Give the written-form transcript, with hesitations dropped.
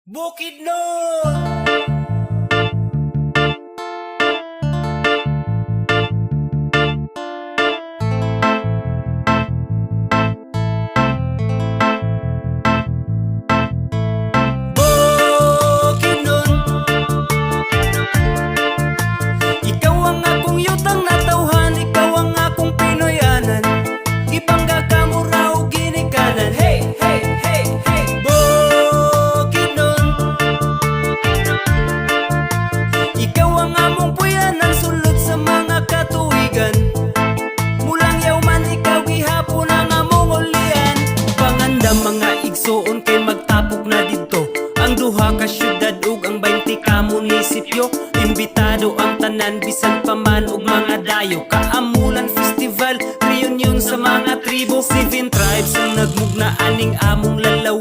Bukidnon! Bukidnon, ikaw ang akong yutang natawhan, ikaw ang akong Pinoyanan. Ibangga ka mo raw ginikanan. Hey, hey, hey, hey! Bukidnon, ikaw ang among puyanan, sulod sa mga katuigan. Mulang yaw man ikaw gihapon ang among ulian. Pangandam mga igsoon kay magtapok na dito ang duha ka syudad ug ang 20 ka munisipyo. Imbitado ang tanan bisan pa man og mga dayo. Kaamulan festival, reunion sa mga tribo. 7 tribes ang nagmugna aning among lalaw.